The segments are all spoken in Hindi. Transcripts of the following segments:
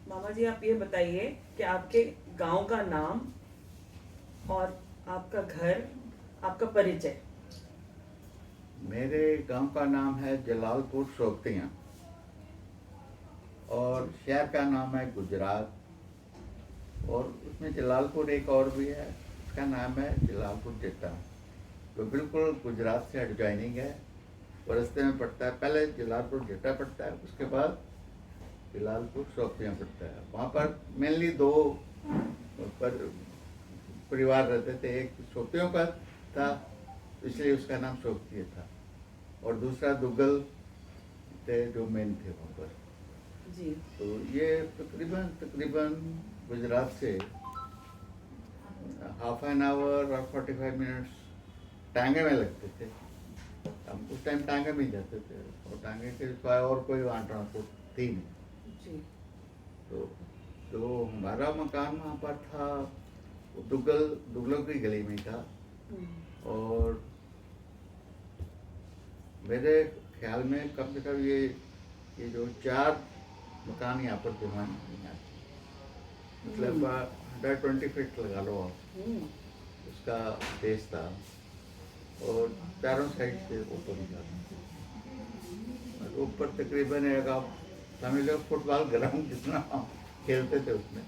मामा जी, आप ये बताइए कि आपके गांव का नाम और आपका घर, आपका परिचय। मेरे गांव का नाम है जलालपुर सोबतियाँ और शहर का नाम है गुजरात। और उसमें जलालपुर एक और भी है, उसका नाम है जलालपुर जट्टा, जो बिल्कुल गुजरात से एडजॉइनिंग है। और रास्ते में पड़ता है, पहले जलालपुर जट्टा पड़ता है, उसके बाद जलालपुर सोबतियाँ पड़ता है। वहाँ पर मेनली दो परिवार रहते थे। एक सोबतियों का था, इसलिए उसका नाम सोबतिया था, और दूसरा दुग्गल थे जो मेन थे वहाँ पर। जी। तो ये तकरीबन गुजरात से हाफ एन आवर और 45 मिनट्स टांगे में लगते थे। हम उस टाइम टांगे में ही जाते थे, और टांगे के सिवाय और कोई वहाँ ट्रांसपोर्ट थी नहीं। जी। तो जो हमारा मकान वहाँ पर था, वो दुग्गलों की गली में था। और मेरे ख्याल में कम से कम ये जो 4 मकान यहाँ पर निर्माण मतलब 120 फीट लगा लो आप, उसका बेस था, और चारों साइड से ऊपर था। ऊपर तकरीबन एक आप समझ लो फुटबॉल ग्राउंड जितना हम खेलते थे उसमें,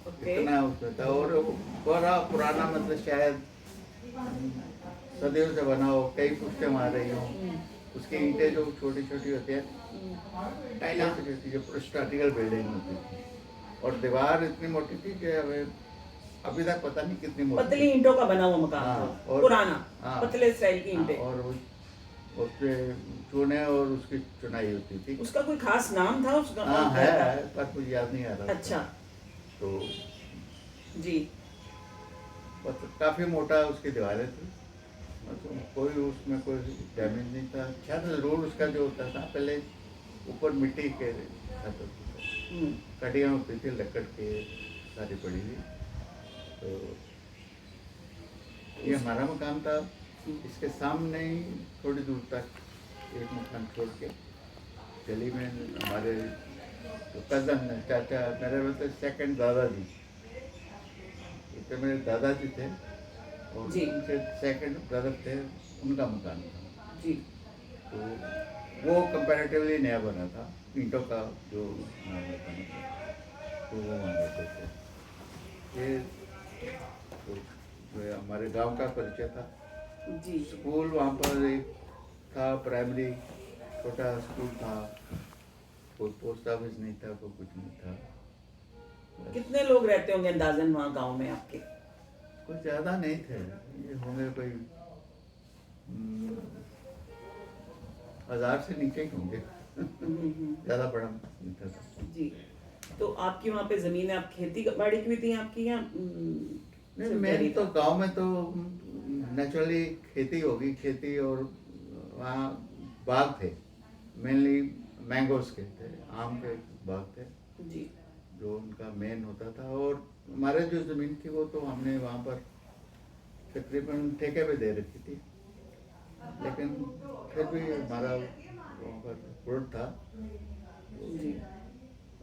इतना उसमें था। और बड़ा पुराना, मतलब शायद सदियों से बना हो, कई पुश्तें मार रही हो। उसकी ईंटें जो छोटी छोटी होती है, जो स्ट्रैटिकल बिल्डिंग होती थी, और दीवार इतनी मोटी थी कि हमें अभी तक पता नहीं कितनी मोटी पतली ईंटों का बना हुआ मकान हाँ, था, पुराना, पतले स्टाइल की ईंटें। और उसके चूने और उसकी चुनाई होती थी। उसका कोई खास नाम था उसका? हाँ है, पर कुछ याद नहीं आ रहा। अच्छा। तो जी। काफ़ी मोटा उसकी दीवारें थी, मतलब कोई उसमें कोई डैमेज नहीं था। शायद जरूर उसका जो होता था पहले, ऊपर मिट्टी के कटियाँ होती थी, लकड़ के सारी पड़ी हुई। तो ये हमारा मकान था। इसके सामने ही थोड़ी दूर तक एक मकान छोड़ के गली में हमारे कज़न चाचा, मेरे मतलब सेकंड दादाजी, तो मेरे दादाजी थे, और उनके सेकंड ब्रदर थे, उनका मकान था। जी। तो वो कंपैरेटिवली नया बना था, ईंटों का जो बना था, तो वो वहाँ रहते थे। ये तो हमारे गांव का परिचय था। जी। स्कूल वहाँ पर एक था, प्राइमरी छोटा स्कूल था, कोई पोस्ट ऑफिस नहीं था, कोई कुछ नहीं था। कितने लोग रहते होंगे अंदाजन वहाँ गांव में आपके? कुछ ज़्यादा नहीं थे, ये होंगे कोई 1000 से नीचे ही होंगे। ज़्यादा बड़ा नहीं था। जी। तो आपकी वहाँ पे जमीन है, आप खेती बाड़ी की भी थी आपकी, या नहीं, मेरी तो गांव में तो नेचुरली खेती होगी, खेती, और वहाँ बाग थे, मेनली मैंगोस के थे, आम के बाग थे जी, जो उनका मेन होता था। और हमारे जो ज़मीन थी वो तो हमने वहाँ पर तकरीबन ठेके पे दे रखी थी, लेकिन फिर भी हमारा वहाँ पर प्लॉट था, जी।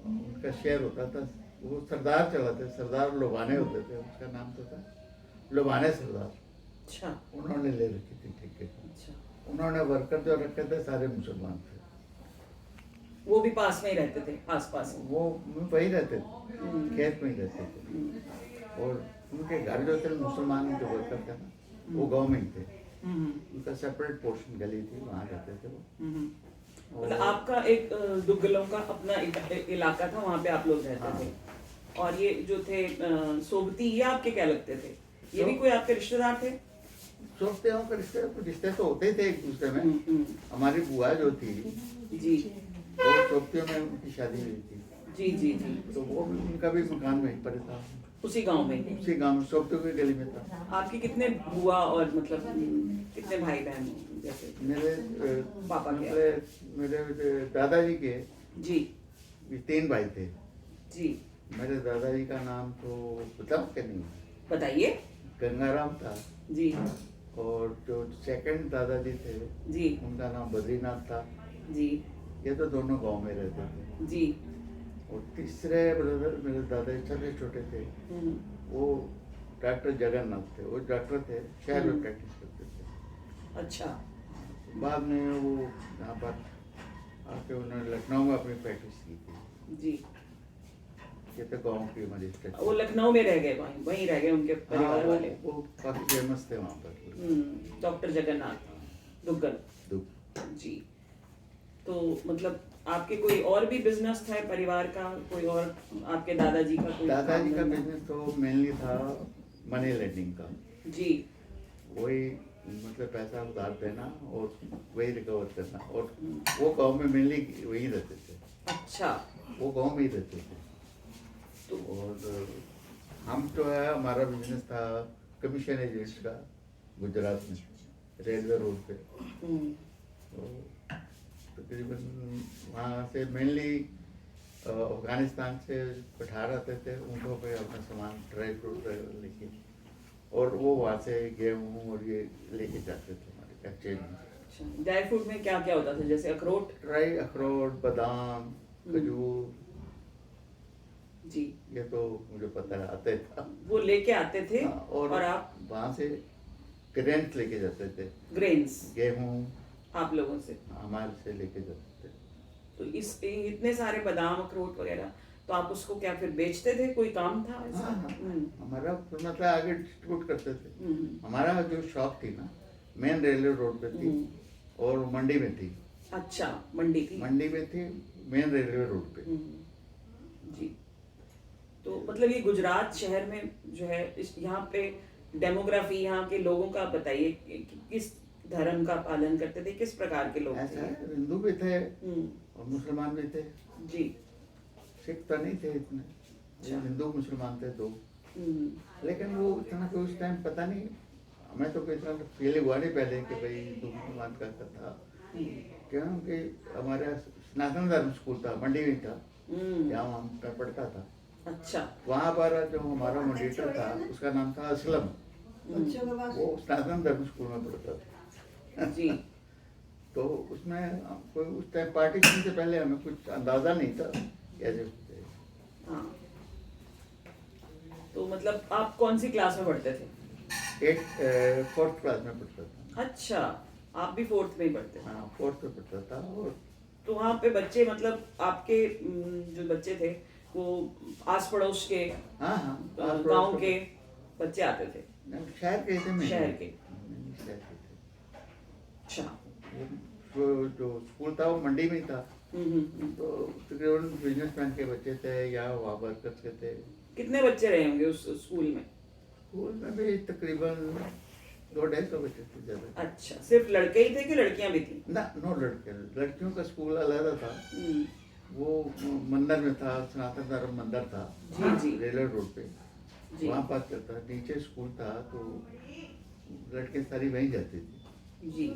उनका शेयर होता था। वो सरदार चलाते, सरदार लोबाने होते थे, उसका नाम तो था लोबाने सरदार। अच्छा। उन्होंने ले रखी थी ठेके। अच्छा। उन्होंने वर्कर जो रखे थे सारे मुसलमान थे। वो भी पास में ही रहते थे, आस पास? वो वही रहते थे, खेत में ही रहते थे। और उनके घर जो थे, मुसलमान जो वर्कर थे ना, वो गांव में ही थे। उनका सेपरेट पोर्शन गली थी, वहाँ रहते थे वो। मतलब आपका एक दुग्गलों का अपना इलाका था, वहाँ पे आप लोग रहते थे। और ये जो थे सोबती, ये आपके क्या लगते थे? ये भी कोई आपके रिश्तेदार थे? सोचते हो रिश्ते तो होते थे एक दूसरे में। हमारी बुआ जो थी जी, वो सोबतियों में उनकी शादी हुई थी। जी जी जी। तो वो भी, उनका भी मकान वहीं पर था, उसी गांव में? उसी गांव में, सोबतियों की गली में था। आपके कितने बुआ और मतलब कितने भाई बहन जैसे? मेरे पापा के? मेरे दादाजी के जी 3 भाई थे। जी। मेरे दादाजी का नाम तो बताओ क्या नहीं, बताइए। गंगाराम था। जी। और जो सेकंड दादाजी थे जी। उनका नाम बद्रीनाथ था। जी। ये तो दोनों गांव में रहते थे। जी। और तीसरे ब्रदर मेरे दादाजी छोटे छोटे थे, वो डॉक्टर जगन्नाथ थे, वो डॉक्टर थे, शहर में प्रैक्टिस करते थे। अच्छा। बाद में वो यहाँ पर आके उन्होंने लखनऊ में अपनी प्रैक्टिस की थी। जी। ये तो गाँव की हमारी स्टेट। वो लखनऊ में रह गए, वहीं वहीं रह गए उनके परिवार वाले। वो काफी फेमस थे वहाँ पर। डॉक्टर जगन्नाथ दुग्गल। जी। तो मतलब आपके कोई और भी बिजनेस था परिवार का, कोई और आपके दादाजी का कोई दादाजी का काम बिजनेस तो मेनली था मनी लेंडिंग का। धंधा? जी। वही मतलब पैसा उधार देना और वही रिकवर करना, और वो गांव में मेनली वही रहते थे। अच्छा। वो गांव में ही रहते थे। तो और हम तो है, हमारा बिजनेस था कमीशन एजेंट्स का गुजरात में, रेलवे रोड पे। तो तकरीबन वहाँ से मेनली अफगानिस्तान से पठार आते थे ऊँटों पे अपना सामान, ड्राई फ्रूट लेके, और वो वहाँ से गेहूँ और ये लेके जाते थे हमारे एक्सचेंज में। अच्छा, ड्राई फ्रूट में क्या क्या होता था, जैसे अखरोट? ड्राई अखरोट, बादाम, खजूर। जी। ये तो मुझे पता है, आते था। वो लेके आते थे। हाँ, और आप वहाँ से ग्रेन्स लेके जाते थे, ग्रेन्स गेहूँ आप लोगों से? हमारे से लेके जाते थे। तो इस इतने सारे बादाम अखरोट वगैरह, तो आप उसको क्या फिर बेचते थे, कोई काम था ऐसा? हाँ, हमारा मतलब आगे डिस्ट्रीब्यूट करते थे। हमारा जो शॉप थी ना, मेन रेलवे रोड पे थी और मंडी में थी। अच्छा, मंडी थी। मंडी में थी, मेन रेलवे रोड पे। जी। तो मतलब ये गुजरात शहर में जो है, इस यहाँ पे डेमोग्राफी यहाँ के लोगों का बताइए कि किस धर्म का पालन करते थे, किस प्रकार के लोग ऐसा थे? है, हिंदू भी थे और मुसलमान भी थे। जी। सिख तो नहीं थे इतने, अच्छा। हिंदू मुसलमान थे दो। लेकिन वो इतना कोई उस टाइम पता नहीं, हमें तो कोई इतना फील हुआ नहीं पहले कि भाई हिंदू मुसलमान का था। क्योंकि हमारा सनातन धर्म स्कूल था, मंडी में था, जहाँ हम मैं पढ़ता था। अच्छा। वहाँ पर जो हमारा मॉनिटर था, उसका नाम था असलम। वो सनातन धर्म स्कूल में पढ़ता था। जी। तो उसमें कोई उस टाइम पार्टीशन से पहले हमें कुछ अंदाजा नहीं था कैसे। हाँ। तो मतलब आप कौन सी क्लास में पढ़ते थे? 4th क्लास में पढ़ता था। अच्छा, आप भी 4th में ही पढ़ते थे? हाँ, 4th में पढ़ता था। और तो वहाँ पे बच्चे, मतलब आपके जो बच्चे थे वो आस पड़ोस के, हाँ हाँ, गांव के बच्चे आते थे? शहर के थे। शहर के। शहर के थे। अच्छा। वो जो स्कूल था वो मंडी में ही था। तो तकरीबन बिजनेसमैन के बच्चे थे या वहाँ वर्कर्स के थे। कितने बच्चे रहे होंगे उस स्कूल में? स्कूल में भी तकरीबन 200-250 बच्चे थे ज़्यादा। अच्छा, सिर्फ लड़के ही थे कि लड़कियां भी थी? ना, नो लड़के, लड़कियों का स्कूल अलग था। वो मंदिर में था, सनातन धर्म मंदिर था। जी जी। रेलवे रोड पे जी। वहाँ पास करता, नीचे स्कूल था, तो लड़के सारी वहीं जाती थी। जी।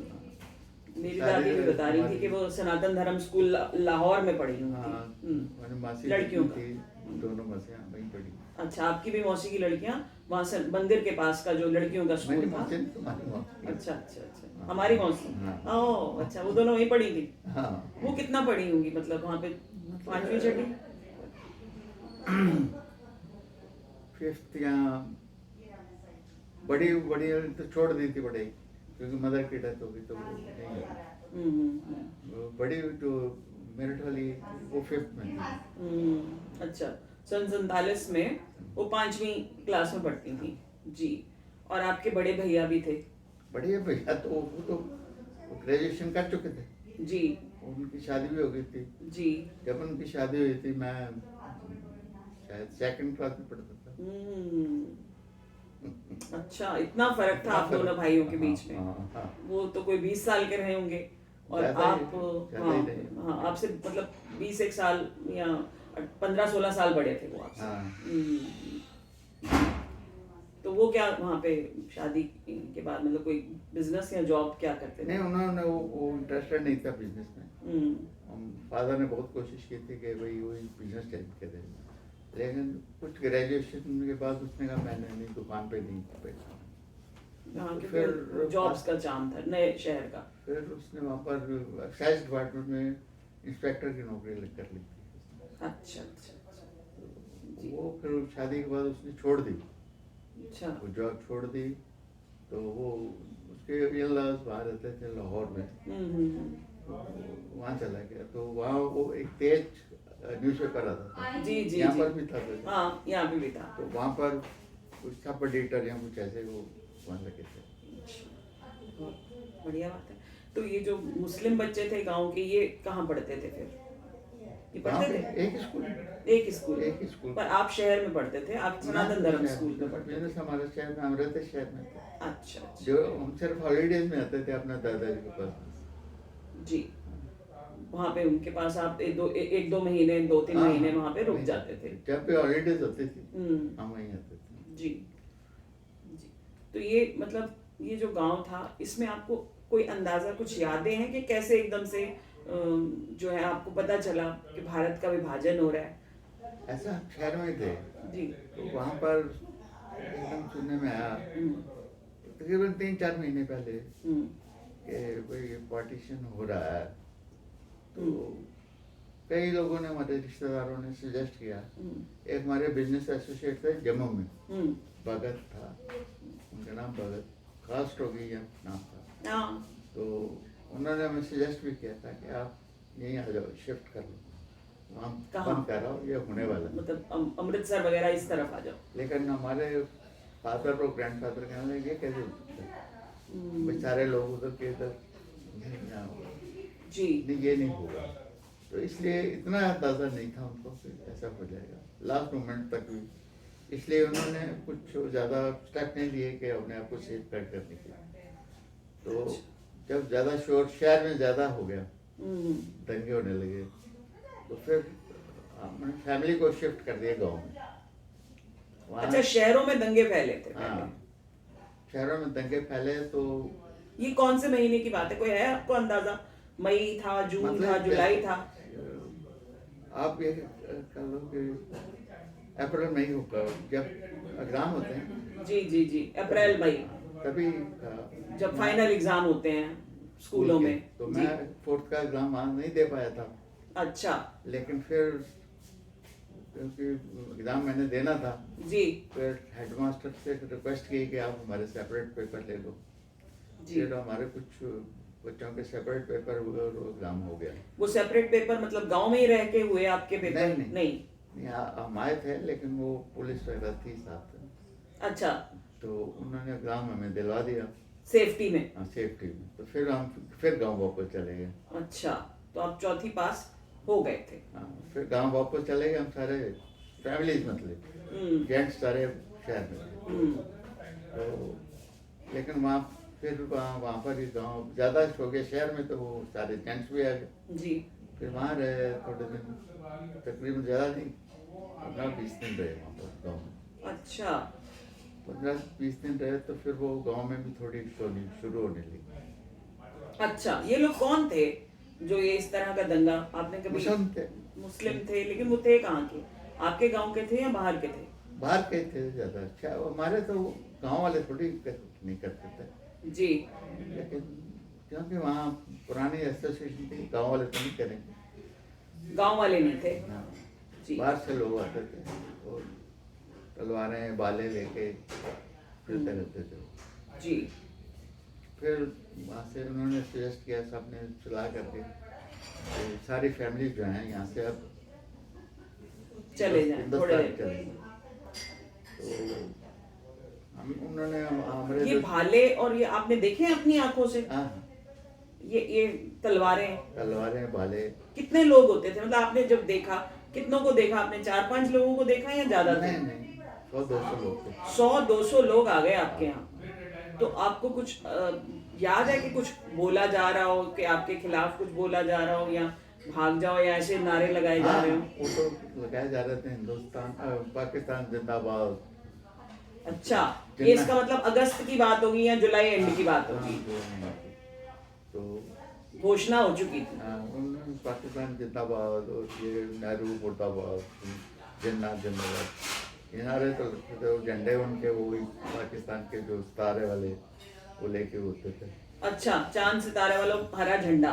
मेरी दादी भी बता रही थी कि वो सनातन धर्म स्कूल लाहौर में पढ़ी हुई हाँ, थी। मासी लड़कियों थी, दोनों मासियाँ वहीं पढ़ी। अच्छा, आपकी भी मौसी की लड़कियां वहाँ से मंदिर के पास का जो लड़कियों का स्कूल मेरी था? मौसी, तुम्हारी मौसी। अच्छा अच्छा अच्छा, हमारी मौसी। हाँ। ओह अच्छा, वो दोनों वहीं पढ़ी थी। हाँ। वो कितना पढ़ी होंगी, मतलब वहाँ पे 5वीं 6वीं? 5th या बड़ी बड़ी तो छोड़ दी थी पढ़ाई, क्योंकि मदर की डेथ हो गई, तो वो नहीं हुई। वो बड़ी जो मेरिट वाली वो 5th में थी। अच्छा, सन 47 में वो 5वीं क्लास में पढ़ती थी। जी। और आपके बड़े भैया भी थे? बड़े भैया तो वो तो ग्रेजुएशन कर चुके थे। जी। उनकी शादी भी हो गई थी। जी। जब उनकी शादी हुई थी मैं शायद 2nd क्लास में पढ़ता था। अच्छा, इतना फर्क था आप दोनों भाइयों के बीच में? हाँ। वो तो कोई 20 साल के रहे होंगे और ज़्यादा आप ही रहे। हाँ, आपसे मतलब 20 साल या 15-16 साल बड़े थे वो आपसे। हाँ। तो वो क्या वहाँ पे शादी के बाद मतलब कोई बिजनेस या जॉब क्या करते थे? नहीं, उन्होंने वो इंटरेस्टेड नहीं था बिजनेस में। फादर ने बहुत कोशिश की थी कि भाई वही बिजनेस टाइप करे, लेकिन कुछ ग्रेजुएशन के बाद उसने कहा मैंने नहीं, दुकान पे नहीं पैसा। हाँ, फिर जॉब्स का चाम था नए शहर का। फिर उसने वहाँ पर एक्साइज डिपार्टमेंट में इंस्पेक्टर की नौकरी कर ली थी। अच्छा अच्छा अच्छा। वो फिर शादी के बाद उसने छोड़ दी, अच्छा। वो जॉब छोड़ दी। तो वो उसके इन-लॉज बाहर रहते थे लाहौर में, हम्म। तो वहाँ चला गया। तो वहाँ वो एक तेज न्यूज़पेपर आता था, जी जी यहाँ जी। पर भी था तो, हाँ, यहाँ पे भी था। तो वहाँ पर कुछ था एडिटर या कुछ ऐसे, वो वहाँ लगे थे। बहुत बढ़िया बात है। तो ये जो मुस्लिम बच्चे थे गांव के, ये कहाँ पढ़ते थे फिर? ये वहाँ पढ़ते पे थे एक स्कूल, एक स्कूल एक में? स्कूल। पर आप शहर में पढ़ते थे, आप सनातन धर्म स्कूल में पढ़ते मेरे थे? हमारे शहर में, हम रहते शहर में थे। अच्छा अच्छा। जो हम सिर्फ हॉलीडेज में आते थे अपने दादाजी के पास। जी। वहाँ पे उनके पास आप एक दो महीने, 2-3 हाँ, महीने वहाँ पे रुक वहीं जाते थे? जब भी हॉलीडेज होती थी हम्म। हम वहीं आते थे। जी जी। तो ये मतलब ये जो गांव था, इसमें आपको कोई अंदाजा, कुछ यादें हैं कि कैसे एकदम से जो है आपको पता चला कि भारत का विभाजन हो रहा है? ऐसा हम शहर में थे, जी। तो वहाँ पर एकदम सुनने में आया हम्म तकरीबन 3-4 महीने पहले हम्म कि भाई पार्टीशन हो रहा है। तो हम्म कई लोगों ने, हमारे रिश्तेदारों ने सजेस्ट किया। हम्म एक हमारे बिजनेस एसोसिएट थे जम्मू में, हम्म। भगत था, उनका नाम भगत, कास्ट होगी या नाम था। हाँ। तो उन्होंने हमें सजेस्ट भी किया था कि आप यहीं आ जाओ, शिफ्ट कर लो, वहाँ कहाँ? बंद कर रहा हो, ये होने वाला है। मतलब अमृतसर वगैरह इस तरफ आ जाओ। लेकिन हमारे फादर और ग्रैंडफादर कहने लगे, ये कैसे हो सकता है, बेचारे लोग उधर के इधर नहीं होगा, जी। नहीं ये नहीं होगा। तो इसलिए इतना अंदाज़ा नहीं था उनको कि ऐसा हो जाएगा लास्ट मोमेंट तक भी। इसलिए उन्होंने कुछ ज़्यादा स्टेप नहीं लिए कि अपने आप को सेफ गार्ड करने के। तो जब ज़्यादा शोर शहर में ज़्यादा हो गया, हम्म। दंगे होने लगे, तो फिर हमने फैमिली को शिफ्ट कर दिया गांव में। वहाँ अच्छा, शहरों में दंगे फैले थे हाँ, पहले? शहरों में दंगे फैले। तो ये कौन से महीने की बात है, कोई है आपको अंदाजा? मई था, जून मतलब था, जुलाई था? आप ये कह लो कि अप्रैल में ही होगा, जब एग्जाम होते हैं जी जी जी, अप्रैल मई, तभी जब फाइनल एग्जाम होते हैं स्कूलों के। में। तो जी। मैं 4th का एग्जाम वहाँ नहीं दे पाया था, अच्छा। लेकिन फिर क्योंकि एग्जाम मैंने देना था, जी फिर हेडमास्टर से रिक्वेस्ट की कि आप हमारे सेपरेट पेपर ले लो। जी। फिर हमारे कुछ बच्चों के सेपरेट पेपर हुए और वो एग्जाम हो गया। वो सेपरेट पेपर मतलब गांव में ही रह के हुए आपके पेपर? नहीं। हम आए थे, लेकिन वो पुलिस वगैरह थी साथ में। अच्छा। तो उन्होंने एग्जाम हमें दिलवा दिया सेफ्टी में? हाँ, सेफ्टी में। तो फिर हम फिर गांव वापस चले गए। अच्छा, तो आप चौथी पास हो गए थे? हाँ, फिर गांव वापस चले गए हम सारे, फैमिलीज मतलब जेंट्स सारे शहर में थे। तो लेकिन वहाँ पर ही गांव ज़्यादा हो गया, शहर में तो वो सारे जेंट्स भी आ गए। जी। फिर वहाँ रहे थोड़े दिन, तकरीबन ज़्यादा नहीं, 15-20 दिन रहे वहाँ पर गाँव में। अच्छा। 15-20 दिन रहे, तो फिर वो गांव में भी थोड़ी शुरू होने लगी। अच्छा, ये लोग कौन थे जो ये इस तरह का दंगा आपने कभी? मुस्लिम थे। मुस्लिम थे, लेकिन वो थे कहाँ के? आपके गांव के थे या बाहर के थे? बाहर के थे ज़्यादा। अच्छा, हमारे तो गांव वाले थोड़ी नहीं करते थे, जी। लेकिन क्योंकि वहाँ पुरानी एसोसिएशन थी, गांव वाले तो नहीं करेंगे। गांव वाले नहीं थे? हाँ, जी। बाहर से लोग आते थे और तलवारें बाले लेके फिरते रहते थे। जी। फिर वहाँ से उन्होंने सजेस्ट किया, सब ने सलाह करके कि सारी फैमिली जो हैं यहाँ से अब चले जाएं थोड़े हिंदुस्तान देर। चले जाएं। तो उन्होंने हमारे ये भाले और ये आपने देखे हैं अपनी आंखों से? हाँ, ये तलवारें? तलवारें भाले। कितने लोग होते थे, मतलब आपने जब देखा कितनों को देखा आपने? 4-5 लोगों को देखा या ज्यादा थे? नहीं, 100-200 लोग थे। 100-200 लोग आ गए आपके यहाँ? तो आपको कुछ याद है कि कुछ बोला जा रहा हो, कि आपके खिलाफ कुछ बोला जा रहा हो, या भाग जाओ, या ऐसे नारे लगाए जा रहे हो? वो तो लगाए जा रहे थे, हिंदुस्तान पाकिस्तान जिंदाबाद। अच्छा, ये इसका मतलब अगस्त की बात होगी या जुलाई एंड की बात हाँ, होगी? तो घोषणा हो चुकी थी? उन्होंने पाकिस्तान जिंदाबाद और ये नेहरू मुर्दाबाद, जिन्ना जिंदाबाद, ये नारे तो लगते थे। और झंडे उनके वो पाकिस्तान के जो सितारे वाले वो लेके होते थे। अच्छा, चांद सितारे वाला हरा झंडा?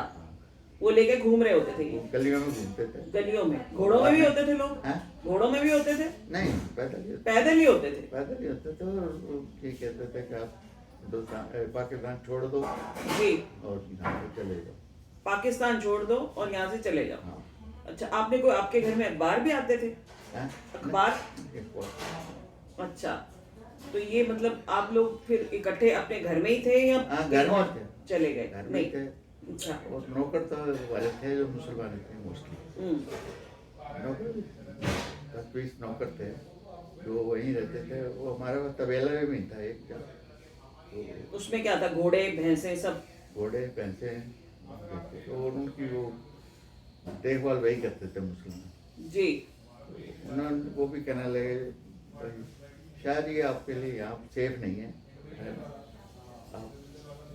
वो लेके घूम रहे होते थे वो ये गलियों में घूमते थे। गलियों में। घोड़ों में भी होते थे लोग? हैं? घोड़ों में भी होते थे? नहीं, पैदल ही पैदल ही होते थे? पैदल ही होते थे। और वो ये कहते थे कि आप पाकिस्तान छोड़ दो जी, और यहाँ से चले जाओ। पाकिस्तान छोड़ दो और यहाँ से चले जाओ। हाँ। अच्छा, आपने कोई आपके घर में अखबार भी आते थे? हैं? अखबार? एक और। अच्छा, तो ये मतलब आप लोग फिर इकट्ठे अपने घर में ही थे या हाँ, कहीं घर में और थे। चले गए? घर में नहीं। थे। अच्छा। और नौकर तो वाले थे जो मुसलमान थे मोस्टली। नौकर 10-20 नौकर थे जो वहीं रहते थे। वो हमारे पास तबेला में भी था एक जगह। तो उसमें क्या था? घोड़े, भैंसे सब? घोड़े भैंसे तो उनकी वो देखभाल वही करते थे मुसलमान। जी। उन्होंने वो भी कहने लगे भाई शायद ये आपके लिए यहाँ सेफ नहीं है। आप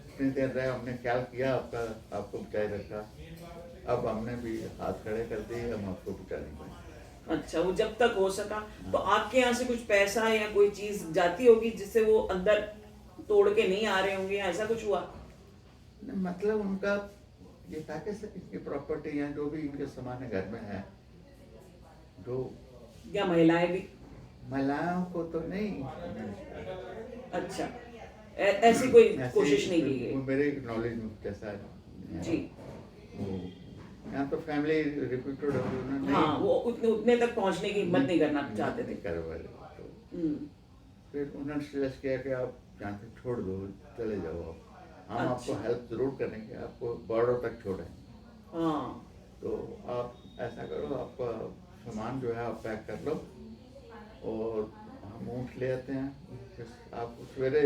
इतनी देर रहे, हमने ख्याल किया आपका, आपको बचाए रखा। अब हमने भी हाथ खड़े कर दिए, हम आपको बचा नहीं पाए। अच्छा, वो जब तक हो सका। तो आपके यहाँ से कुछ पैसा या कोई चीज जाती होगी जिससे वो अंदर तोड़ के नहीं आ रहे होंगे, ऐसा कुछ हुआ? नहीं, मतलब उनका ये था कि इनकी प्रॉपर्टी है, जो भी इनके सामान है घर में है, जो या महिलाएं भी? महिलाओं को तो नहीं। अच्छा, ऐसी कोई ऐसे कोशिश नहीं की वो गई? मेरे नॉलेज में कैसा है जी। वो यहाँ तो फैमिली रिपीटेड नहीं। हाँ, वो उतने तक पहुंचने की हिम्मत नहीं करना चाहते थे। कर वाले तो हम्म, फिर उन्होंने सजेस्ट किया कि आप यहाँ से छोड़ दो, चले जाओ आप, हम अच्छा। आपको हेल्प जरूर करेंगे, आपको बॉर्डर तक छोड़ें। हाँ। तो आप ऐसा करो, आपका सामान जो है आप पैक कर लो और हम ऊँट ले आते हैं, फिर आप सवेरे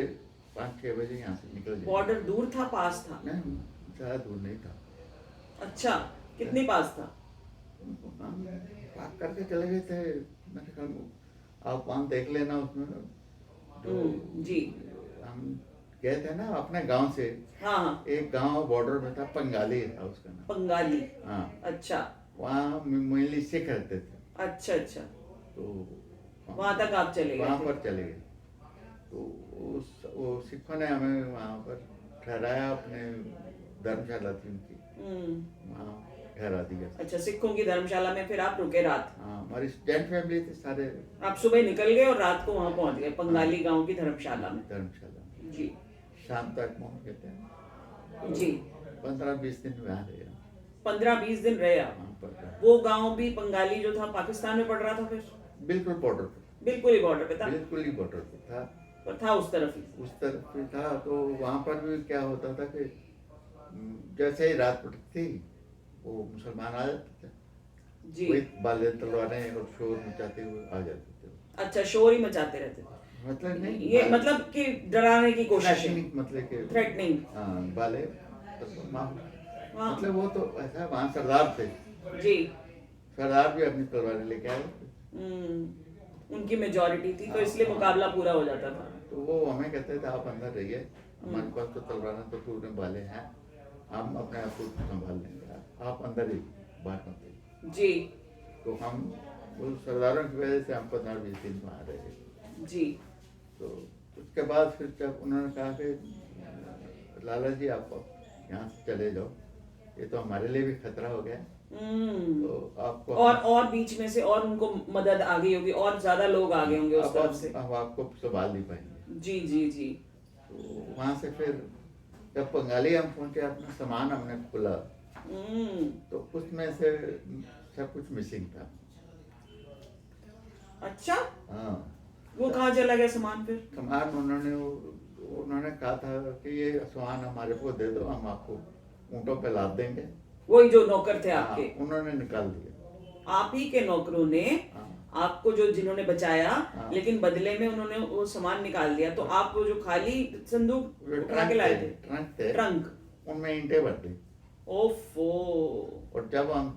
5-6 बजे यहाँ से निकल जाए। बॉर्डर दूर था, पास था? नहीं, ज़्यादा दूर नहीं था। अच्छा, कितनी पास था? हम पाक करके चले गए थे। मैंने कहा आप वहाँ देख लेना उसमें जो जी। हम गए थे ना अपने गांव से। हाँ हाँ। एक गांव बॉर्डर में था, पंगाली था उसका नाम। बंगाली? हाँ, अच्छा वहाँ मेनली सिख रहते थे। अच्छा। अच्छा, तो वहां तक आप चले गए वहाँ थे? पर चले गए। तो वो सिखों ने हमें वहाँ पर ठहराया, अपने धर्मशाला थी उनकी, वहाँ ठहरा दिया। अच्छा, सिखों की धर्मशाला में फिर आप रुके रात? हाँ, हमारी जॉइंट फैमिली थी सारे। आप सुबह निकल गए और रात को वहां पहुंच गए बंगाली गांव की धर्मशाला में? धर्मशाला में जी शाम तक पहुँच गए थे। जी। 15-20 दिन वहाँ रहे। 15-20 दिन रहे आप? वहाँ पर वो गांव भी बंगाली जो था पाकिस्तान में पड़ रहा था फिर? बिल्कुल बॉर्डर पे, बिल्कुल ही बॉर्डर पे था? बिल्कुल ही बॉर्डर पे था। पर था उस तरफ ही? उस तरफ पे था। तो वहाँ पर भी क्या होता था कि जैसे ही रात पड़ती थी वो मुसलमान आ जाते थे, जी। वही बालें तलवारें और शोर मचाते हुए आ जाते थे। अच्छा, शोर ही मचाते रहते थे? मतलब नहीं, ये मतलब कि डराने की कोशिश है? थ्रेटनिंग, मतलब कि थ्रेटनिंग? हाँ, बाले हाँ। मतलब वो तो ऐसा, वहाँ सरदार थे, जी। सरदार भी अपनी तलवारें लेके आए। उनकी मेजॉरिटी थी तो इसलिए हाँ। मुकाबला पूरा हो जाता था। तो वो हमें कहते थे आप अंदर रहिए, हमारे पास तो तलवारें तो पूरे बाले हैं, हम अपने आप को संभाल लेंगे, आप अंदर ही बाहर मत आइए। जी तो हम वो सरदारों की वजह से हम 15-20 दिन वहाँ रहे। जी। तो उसके बाद फिर जब उन्होंने कहा कि लाला जी आप यहाँ से चले जाओ, ये तो हमारे लिए भी खतरा हो गया, तो आपको और बीच में से और उनको मदद आ गई होगी और ज्यादा लोग आ गए होंगे उस तरफ से? अब आपको संभाल नहीं पाएंगे। जी जी जी। तो वहाँ से फिर जब बंगाली हम पहुँचे, अपना सामान हमने खोला तो उसमें से सब कुछ मिसिंग था। अच्छा, हाँ, वो कहाँ चला गया सामान फिर? सामान उन्होंने कहा था कि ये सामान हमारे को दे दो, हम आपको ऊँटों पे लाद देंगे। वही जो नौकर थे हाँ, आपके? उन्होंने निकाल दिया। आप ही के नौकरों ने हाँ, आपको जो जिन्होंने बचाया, हाँ। लेकिन बदले में उन्होंने वो सामान निकाल दिया, तो आप वो जो खाली संदूक उठा के लाए थे? ट्रंक थे, ट्रंक? उनमें ईंटें भर दी। ओफो। और जब हम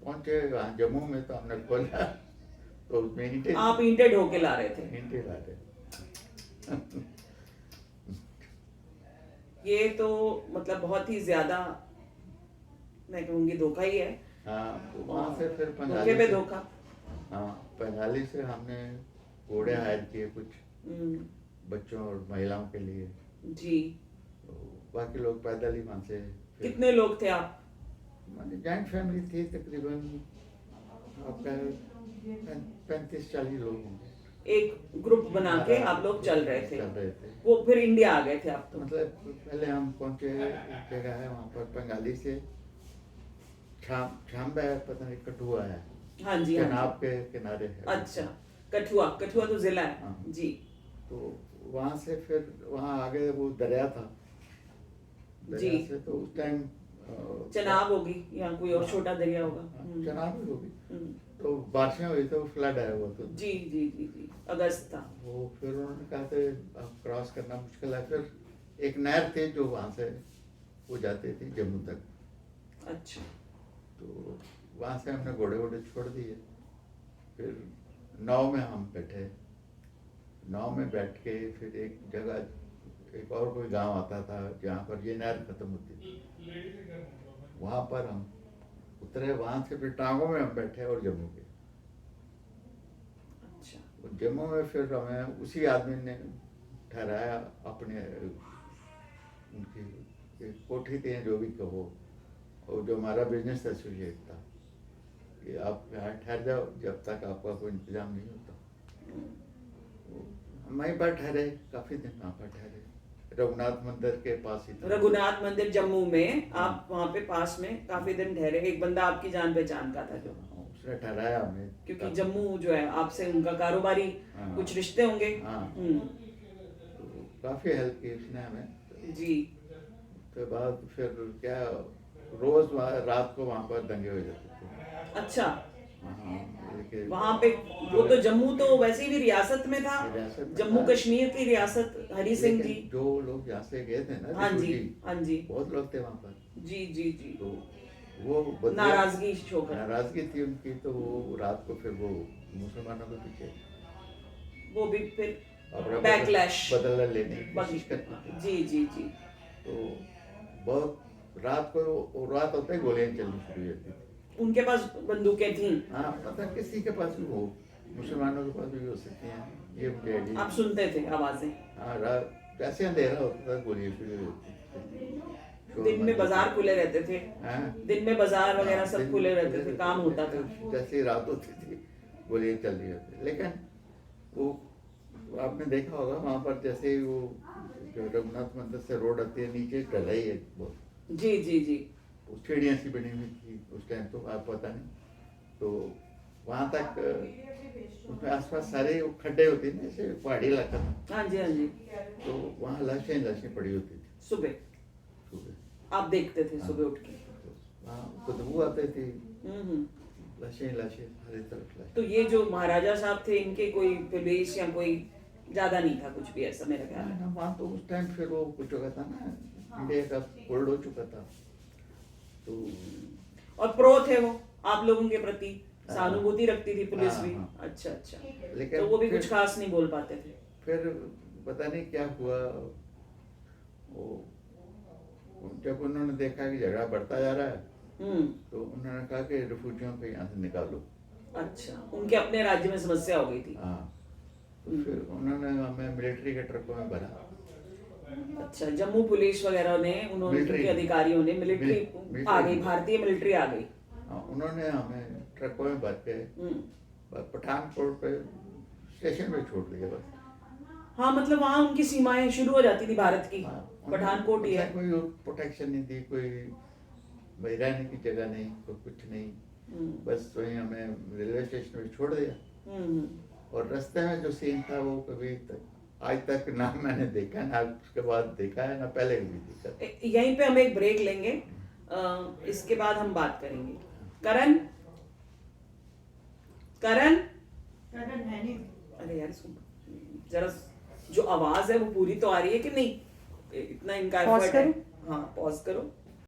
पहुंचे वहाँ जम्मू में तो हमने खोला तो उसमें ईंटें, आप ईंटें ढो के ला रहे थे? ईंटें ला रहे। ये तो मतलब बहुत ही ज्यादा, मैं कहूँगी धोखा ही है। हाँ, तो वहाँ से फिर धोखे बंगाली पे से, धोखा। हाँ, बंगाली से हमने घोड़े हायर किए कुछ हम्म, बच्चों और महिलाओं के लिए। जी। तो बाकी लोग पैदल ही वहाँ से फिर कितने लोग थे आप? माने जॉइंट फैमिली थी, तकरीबन आपका 35-40 लोग होंगे। एक ग्रुप बना के आप लोग चल रहे थे। चल रहे थे। वो फिर इंडिया आ गए थे आप तो। मतलब पहले हम पहुंचे, एक जगह है वहाँ पर बंगाली से छाम्बा है, पता नहीं कठुआ है, हाँ जी, हाँ चनाब जी। के किनारे है। अच्छा, कठुआ, कठुआ तो जिला है। हाँ। जी। तो वहाँ से फिर वहाँ आगे वो दरिया था, जी। दरिया से तो उस टाइम चनाब होगी या कोई और छोटा दरिया होगा। चनाब ही होगी। हम्म। तो बारिशें हुई तो फ्लड आया हुआ तो जी जी जी जी, अगस्त था। वो फिर उन्होंने कहा था अब क्रॉस करना मुश्किल है। फिर एक नहर थी जो वहाँ से वो जाती थी जम्मू तक, अच्छा। तो वहाँ से हमने घोड़े वोड़े छोड़ दिए। फिर नाव में हम बैठे, नाव में बैठ के फिर एक जगह, एक और कोई गांव आता था जहाँ पर ये नहर खत्म होती थी, वहाँ पर हम उतरे। वहाँ से फिर टांगों में हम बैठे और जम्मू के। अच्छा। और जम्मू में फिर हमें उसी आदमी ने ठहराया अपने, उनकी एक कोठी थी जो भी कहो, और जो हमारा बिजनेस एसोसिएट था कि आप यहाँ ठहर जाओ जब तक आपका कोई इंतजाम नहीं होता। हम वहीं पर ठहरे, काफ़ी दिन वहाँ पर ठहरे, रघुनाथ मंदिर के पास ही था। रघुनाथ मंदिर जम्मू में हाँ। आप वहाँ पे पास में काफी दिन ठहरे। एक बंदा आपकी जान पहचान का था जो, उसने ठहराया हमें, क्योंकि जम्मू जो है आपसे उनका कारोबारी हाँ। कुछ रिश्ते होंगे। हाँ। हम्म। तो काफ़ी हेल्प की उसने हमें। जी। उसके बाद फिर क्या, रोज रात को वहाँ पर दंगे हो जाते थे। अच्छा, हाँ, लेकिन वहाँ पे वो तो जम्मू तो वैसे भी रियासत में था, रियासत में जम्मू था। कश्मीर की रियासत हरि सिंह लेकिन जी। जो लोग यहाँ से गए थे ना, हाँ रिशु जी, जी, हाँ जी। बहुत लोग थे वहाँ पर। जी जी जी। तो वो नाराजगी शोकर। नाराजगी थी उनकी, तो वो रात को फिर वो मुसलमानों के पीछे वो भी फिर अपना बैकलैश। बदला लेने की कोशिश करते थे। जी जी जी। तो बहुत रात को, रात होते ही गोलियां चलनी शुरू हो जाती थी। उनके पास बंदूकें थी। हाँ, मतलब किसी के पास भी हो, मुसलमानों के पास भी हो सकती हैं, ये मुझे आइडिया। आप सुनते थे आवाजें। हाँ, रात जैसे अंधेरा होता था गोलियां शुरू हो जाती थी। दिन में बाजार खुले रहते थे। हाँ। दिन में बाजार वगैरह हाँ, सब दिन खुले में रहते थे, काम होता था। जैसे ही रात होती थी गोलियां चल रही होती। लेकिन वो आपने देखा होगा वहाँ पर, जैसे ही वो जो रघुनाथ मंदिर से रोड आती है, नीचे ढलाई है बहुत, जी जी जी। वो सीढ़ियाँ सी बनी हुई थी उस टाइम, तो आप पता नहीं। तो वहाँ तक उसमें आसपास सारे वो खड्डे होते थे, जैसे पहाड़ी इलाका था। हाँ जी, हाँ जी। तो वहाँ लाशें पड़ी होती थी सुबह सुबह। आप देखते थे हाँ। सुबह उठ के। तो वहाँ बदबू आती थी, हम्म। लाशें हर तरफ लाशें। तो ये जो महाराजा साहब थे, इनके कोई पुलिस या कोई ज्यादा नहीं था कुछ भी ऐसा, मेरा ख्याल है। वहाँ तो उस टाइम फिर वो कुछ हो गया था ना, इंडिया का होल्ड हो चुका था। तो और प्रो थे वो आप लोगों के प्रति, हाँ। सहानुभूति रखती थी पुलिस हाँ, भी। हाँ। अच्छा अच्छा। लेकिन तो वो भी फिर- कुछ खास नहीं बोल पाते थे। फिर पता नहीं क्या हुआ, वो जब उन्होंने देखा कि झगड़ा बढ़ता जा रहा है, तो उन्होंने कहा कि रिफ्यूजियों को यहाँ से निकालो। अच्छा, उनके अपने राज्य में समस्या हो गई थी। हाँ, तो फिर उन्होंने हमें मिलिट्री के ट्रकों में भरा। अच्छा, जम्मू पुलिस वगैरह ने, उन्होंने, मिलिट्री उनके अधिकारियों ने, मिलिट्री मिलिट्री आ गई, भारतीय मिलिट्री आ गई। हाँ, उन्होंने हमें ट्रकों में भर के पठानकोट पे स्टेशन पे छोड़ दिया बस। हाँ, मतलब वहाँ उनकी सीमाएं शुरू हो जाती थी भारत की। हाँ, पठानकोट ही है। कोई प्रोटेक्शन नहीं थी, कोई भाई रहने की जगह नहीं, कोई कुछ नहीं। बस वहीं हमें रेलवे स्टेशन पे छोड़ दिया। और रास्ते में जो सीन था वो कभी आज तक ना मैंने देखा, ना उसके बाद देखा है, ना पहले कभी देखा। यहीं पे हम एक ब्रेक लेंगे, इसके बाद हम बात करेंगे। करण करण है नहीं। अरे यार, जरा जो आवाज है वो पूरी तो आ रही है कि नहीं? इतना इनका Pause एफर्ट है। करूं? हाँ, पॉज करो।